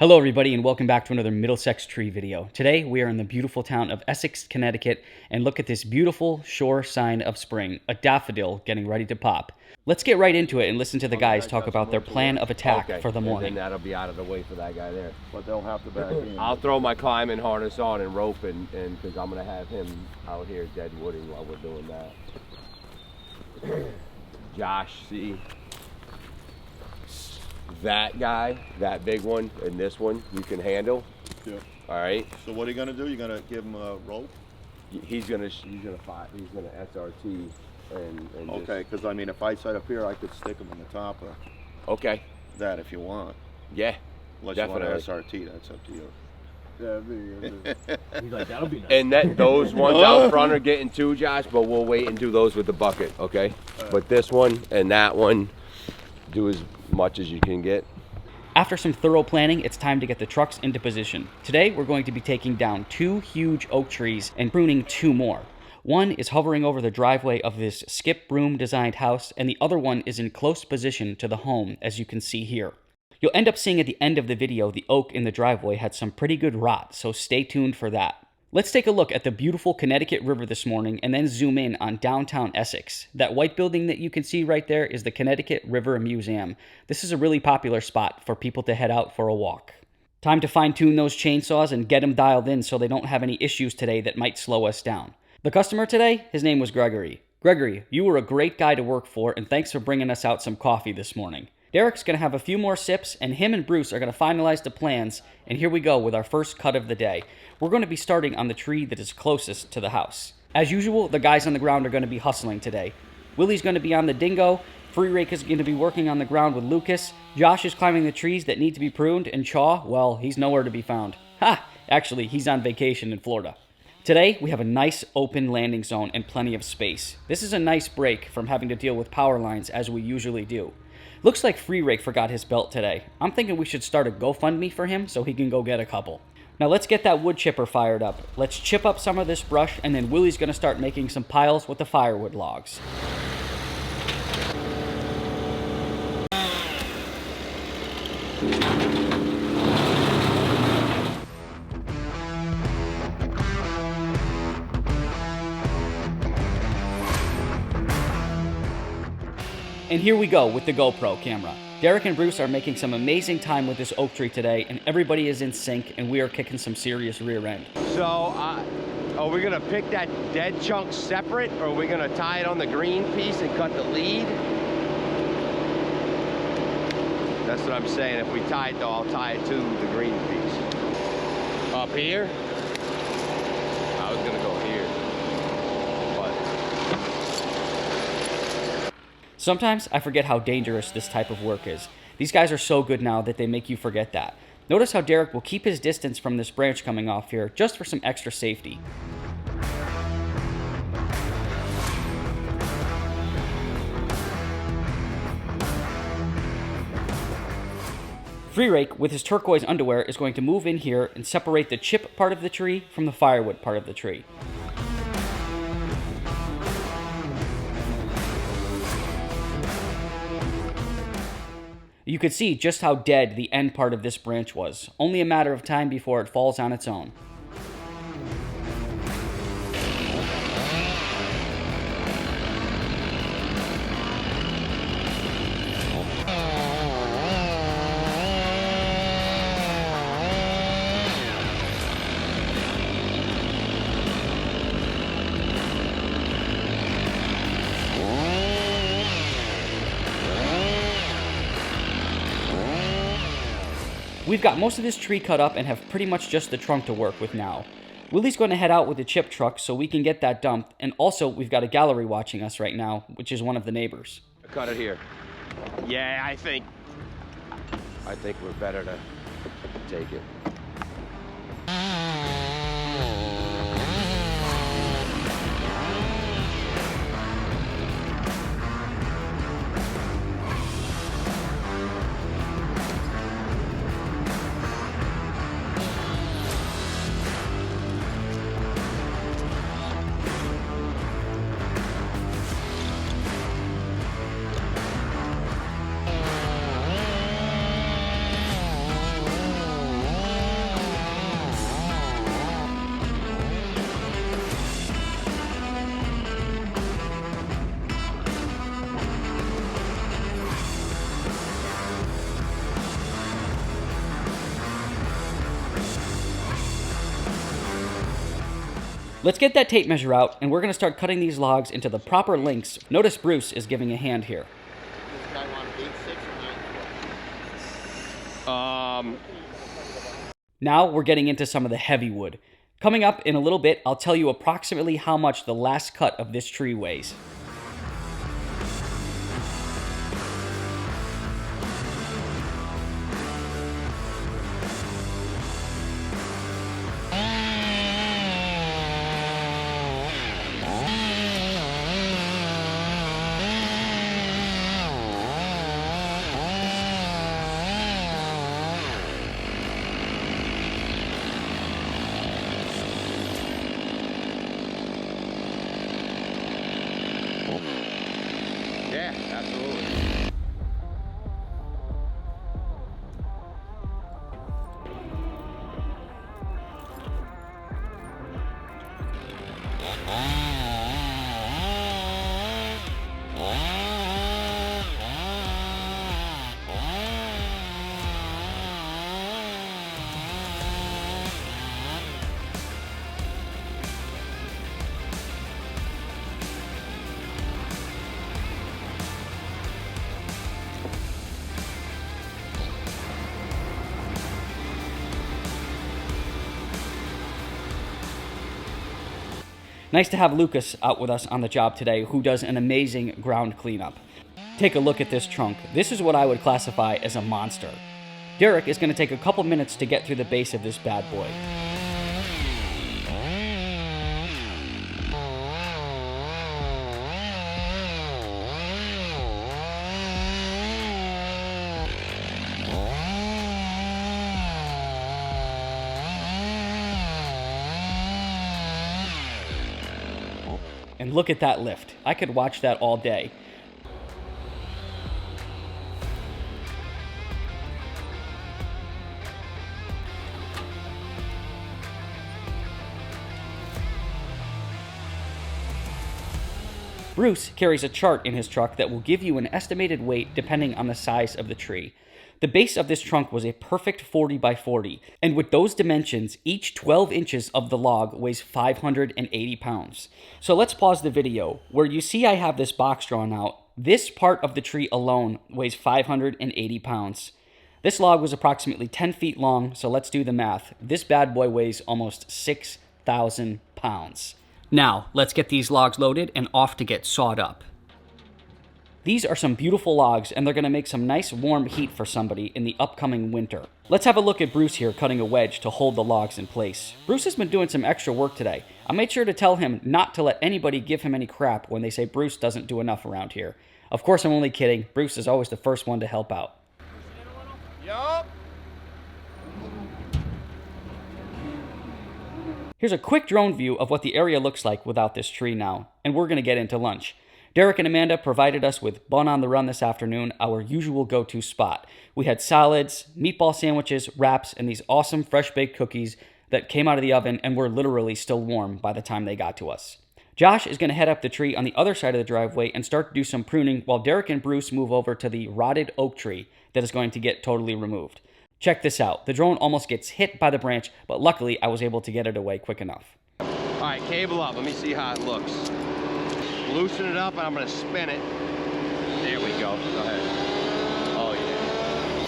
Hello everybody and welcome back to another Middlesex tree video. Today we are in the beautiful town of Essex, Connecticut, and look at this beautiful sure sign of spring, a daffodil getting ready to pop. Let's get right into it and listen to the guys talk about their plan of attack for the morning. And then that'll be out of the way for that guy there. But they'll have to back in. I'll throw my climbing harness on and rope and because I'm gonna have him out here dead wooding while we're doing that. Josh, see? That guy, that big one, and this one, you can handle. Yeah. All right. So what are you gonna do? You're gonna give him a rope? He's gonna SRT and Okay, because I mean, if I sat up here, I could stick him on the top of okay. that if you want. Yeah. Unless Definitely. you want to SRT, that's up to you. He's like, that'll be nice. And that those ones out front are getting two, Josh, but we'll wait and do those with the bucket, okay? But this one and that one, do as much as you can get. After some thorough planning, it's time to get the trucks into position. Today we're going to be taking down 2 huge oak trees and pruning 2 more. One is hovering over the driveway of this skip broom designed house, and the other one is in close position to the home, as you can see here. You'll end up seeing at the end of the video the oak in the driveway had some pretty good rot, so stay tuned for that. Let's take a look at the beautiful Connecticut River this morning and then zoom in on downtown Essex. That white building that you can see right there is the Connecticut River Museum. This is a really popular spot for people to head out for a walk. Time to fine-tune those chainsaws and get them dialed in so they don't have any issues today that might slow us down. The customer today, his name was Gregory. Gregory, you were a great guy to work for, and thanks for bringing us out some coffee this morning. Derek's going to have a few more sips, and him and Bruce are going to finalize the plans, and here we go with our first cut of the day. We're going to be starting on the tree that is closest to the house. As usual, the guys on the ground are going to be hustling today. Willie's going to be on the dingo, Freerake is going to be working on the ground with Lucas, Josh is climbing the trees that need to be pruned, and Chaw, well, he's nowhere to be found. Ha! Actually, he's on vacation in Florida. Today, we have a nice open landing zone and plenty of space. This is a nice break from having to deal with power lines as we usually do. Looks like Freerake forgot his belt today. I'm thinking we should start a GoFundMe for him so he can go get a couple. Now let's get that wood chipper fired up. Let's chip up some of this brush, and then Willie's going to start making some piles with the firewood logs. And here we go with the GoPro camera. Derek and Bruce are making some amazing time with this oak tree today, and everybody is in sync, and we are kicking some serious rear end. So, are we gonna pick that dead chunk separate, or are we gonna tie it on the green piece and cut the lead? That's what I'm saying. If we tie it though, I'll tie it to the green piece. Up here? I was gonna go here. Sometimes I forget how dangerous this type of work is. These guys are so good now that they make you forget that. Notice how Derek will keep his distance from this branch coming off here just for some extra safety. Freerake, with his turquoise underwear, is going to move in here and separate the chip part of the tree from the firewood part of the tree. You could see just how dead the end part of this branch was. Only a matter of time before it falls on its own. We've got most of this tree cut up and have pretty much just the trunk to work with now. Willie's going to head out with the chip truck so we can get that dumped, and also we've got a gallery watching us right now, which is one of the neighbors. Cut it here. Yeah, I think we're better to take it. Let's get that tape measure out, and we're going to start cutting these logs into the proper lengths. Notice Bruce is giving a hand here. This guy wanted 8'6" or 9'4". Now we're getting into some of the heavy wood. Coming up in a little bit, I'll tell you approximately how much the last cut of this tree weighs. Yeah, absolutely. Nice to have Lucas out with us on the job today, who does an amazing ground cleanup. Take a look at this trunk. This is what I would classify as a monster. Derek is going to take a couple minutes to get through the base of this bad boy. And look at that lift. I could watch that all day. Bruce carries a chart in his truck that will give you an estimated weight depending on the size of the tree. The base of this trunk was a perfect 40 by 40, and with those dimensions, each 12 inches of the log weighs 580 pounds. So let's pause the video. Where you see I have this box drawn out, this part of the tree alone weighs 580 pounds. This log was approximately 10 feet long, so let's do the math. This bad boy weighs almost 6,000 pounds. Now, let's get these logs loaded and off to get sawed up. These are some beautiful logs, and they're going to make some nice warm heat for somebody in the upcoming winter. Let's have a look at Bruce here cutting a wedge to hold the logs in place. Bruce has been doing some extra work today. I made sure to tell him not to let anybody give him any crap when they say Bruce doesn't do enough around here. Of course, I'm only kidding. Bruce is always the first one to help out. Yup. Here's a quick drone view of what the area looks like without this tree now, and we're going to get into lunch. Derek and Amanda provided us with Bun on the Run this afternoon, our usual go-to spot. We had salads, meatball sandwiches, wraps, and these awesome fresh-baked cookies that came out of the oven and were literally still warm by the time they got to us. Josh is going to head up the tree on the other side of the driveway and start to do some pruning while Derek and Bruce move over to the rotted oak tree that is going to get totally removed. Check this out. The drone almost gets hit by the branch, but luckily I was able to get it away quick enough. All right, cable up. Let me see how it looks. Loosen it up, and I'm going to spin it. There we go. Go ahead. Oh, yeah.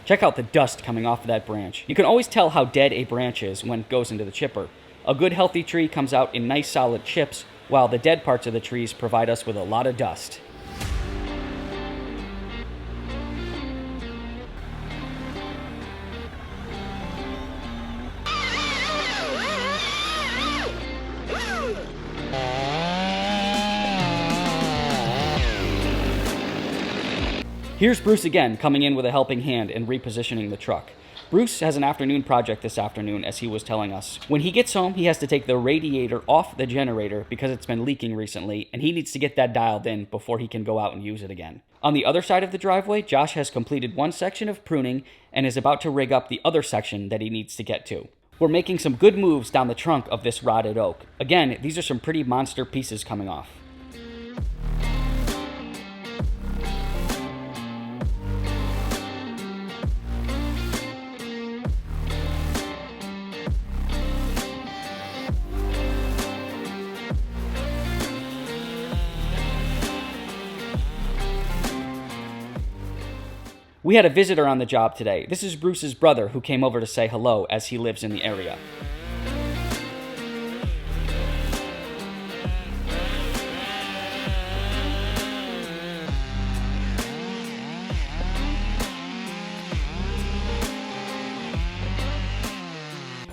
Check out the dust coming off of that branch. You can always tell how dead a branch is when it goes into the chipper. A good healthy tree comes out in nice solid chips, while the dead parts of the trees provide us with a lot of dust. Here's Bruce again, coming in with a helping hand and repositioning the truck. Bruce has an afternoon project this afternoon, as he was telling us. When he gets home, he has to take the radiator off the generator because it's been leaking recently, and he needs to get that dialed in before he can go out and use it again. On the other side of the driveway, Josh has completed one section of pruning and is about to rig up the other section that he needs to get to. We're making some good moves down the trunk of this rotted oak. Again, these are some pretty monster pieces coming off. We had a visitor on the job today. This is Bruce's brother who came over to say hello as he lives in the area.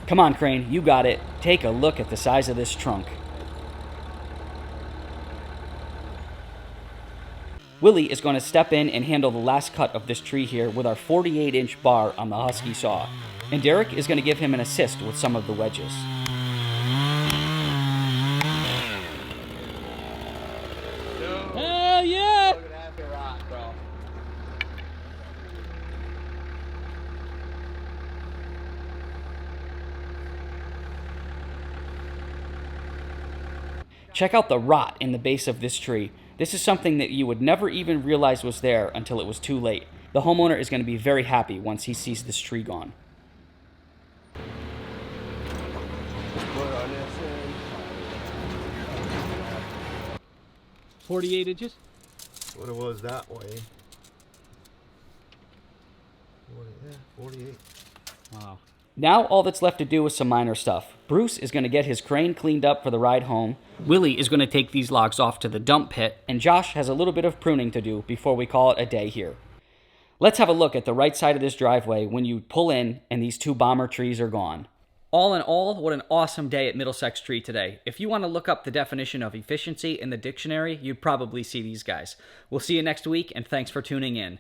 Come on, Crane, you got it. Take a look at the size of this trunk. Willie is going to step in and handle the last cut of this tree here with our 48-inch bar on the Husky saw. And Derek is going to give him an assist with some of the wedges. Hell yeah! Look at that rock, bro. Check out the rot in the base of this tree. This is something that you would never even realize was there until it was too late. The homeowner is going to be very happy once he sees this tree gone. Put on this end. 48 inches? What it was that way. 48. Wow. Now all that's left to do is some minor stuff. Bruce is going to get his crane cleaned up for the ride home. Willie is going to take these logs off to the dump pit. And Josh has a little bit of pruning to do before we call it a day here. Let's have a look at the right side of this driveway when you pull in and these two bomber trees are gone. All in all, what an awesome day at Middlesex Tree today. If you want to look up the definition of efficiency in the dictionary, you'd probably see these guys. We'll see you next week, and thanks for tuning in.